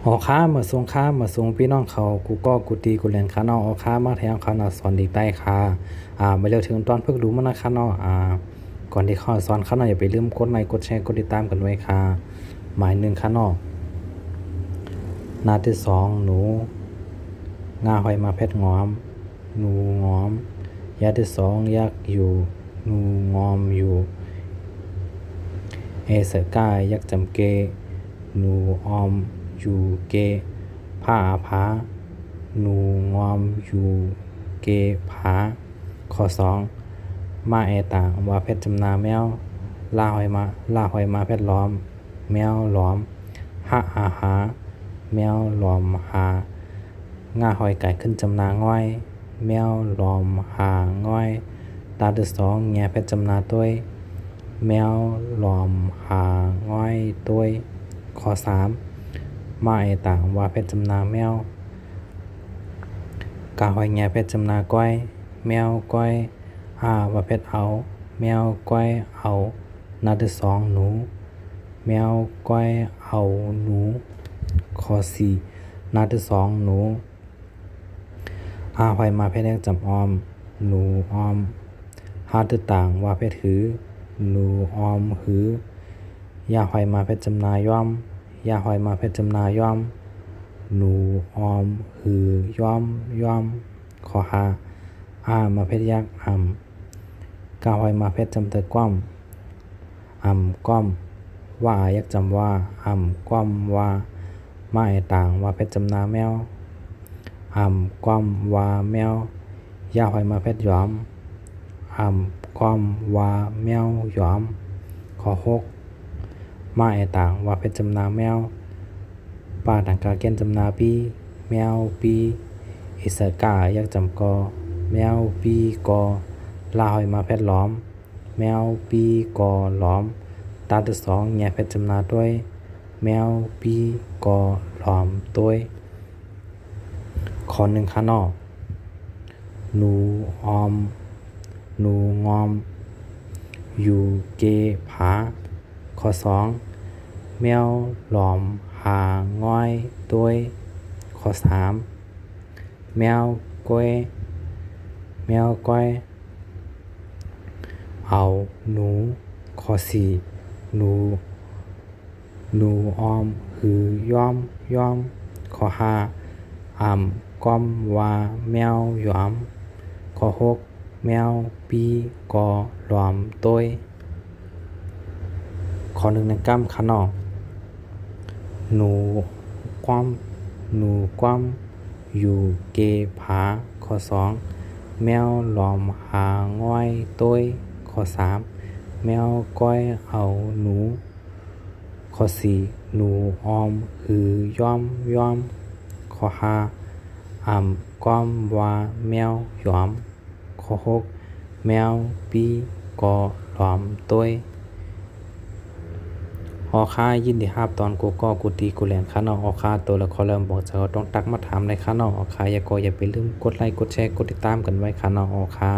ออค้ามาส่งค้ามาส่งพี่น้องเขากูก็กูตีกูเรียนค้าเนาะออค้ามาแทงเขาเนาะสอนดีใต้ค่ะมาเร็วถึงตอนเพิ่งรู้มานะคะเนาะก่อนที่เขาสอนเขาเนาะอย่าไปลืมกดไลค์กดแชร์กดติดตามกันไว้ค่ะหมายหนึ่งค่ะเนาะนาที่สองหนูงาหอยมาเพชรงอมหนูงอมยาที่สองยักอยู่หนูงอมอยู่เอเสกายยักจำเกหนูออมอยู่เกผ้าผาหนูงอมอยู่เกผาข้อสองมาเอต่างว่าเพชรจำนาแมวลาหอยมาเพชรล้อมแมวล้อมหะอาหาแมวล้อมหาง่าหอยไก่ขึ้นจำนาง่อยแมวล้อมหาง่อยตาที่สองแงเพชรจำนาต้วยแมวล้อมหาง่อยต้วยข้อสามมาไอต่างว่าเพชรจำนาแมวกาหอยแงเพชรจำนาก้อยแมวก้อยว่าเพชรเอาแมวก้อยเอานาที่สองหนูแมวก้อยเอาหนูข้อสี่นาที่สองหนูหอยมาเพชรแดงจำออมหนูออมที่ต่างว่าเพชรหือหนูออมหือยาหอยมาเพชรจำนาย่อมยาหอยมาเพชรจำนาย่อมหนูออมหือย่อมข้อหามาเพชรยักษ์กาหอยมาเพชรจำเตอก้อมก้อมว่ายักษ์จำว่าก้อมว่ามาไอต่างว่าเพชรจำนาแมวก้อมว่าแมวยาหอยมาเพชรหยอมก้อมว่าแมวหยอมข้อหกมาไอต่างว่าเพชรจำนาแมวป้าต่างกาเกนจำนาปีแมวปีอิสกายักจำกอแมวปีกอลาหอยมาเพชรล้อมแมวปีกอล้อมตาที่สองแง่เพชรจำนาด้วยแมวปีกอล้อมด้วยข้อหนึ่งค่ะนอหนูออมหนูงอมอยู่เกผาข้อสองแมวหลอมหาง่อยด้วยข้อสามแมวก้อยเอาหนูข้อสี่หนูออมหือย่อมข้อห้าก้อมว่าแมวหยอมข้อหกแมวปีกอหลอมต้วยข้อหนึ่งในกั้มขนอหนูกว้มอยู่เกผาข้อสองแมวหลอมหาง่อยต้วยข้อสามแมวก้อยเอาหนูข้อสี่หนูออมหือย่อมข้อห้าก้อมว่าแมวหยอมข้อหกแมวปีกอหลอมต้วยออค่ายินดีครับตอนกูก็กูตีกูแหลนค่ะเนาะออค่าตัวละครเริ่มบอกจะต้องตักมาถามในค่ะเนาะออค่าอย่าไปลืมกดไลค์กดแชร์กดติดตามกันไว้ค่ะเนาะออค่า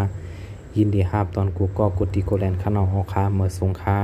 ยินดีครับตอนกูก็กูตีกูแหลนค่ะเนาะออค่าเมื่อสงค่า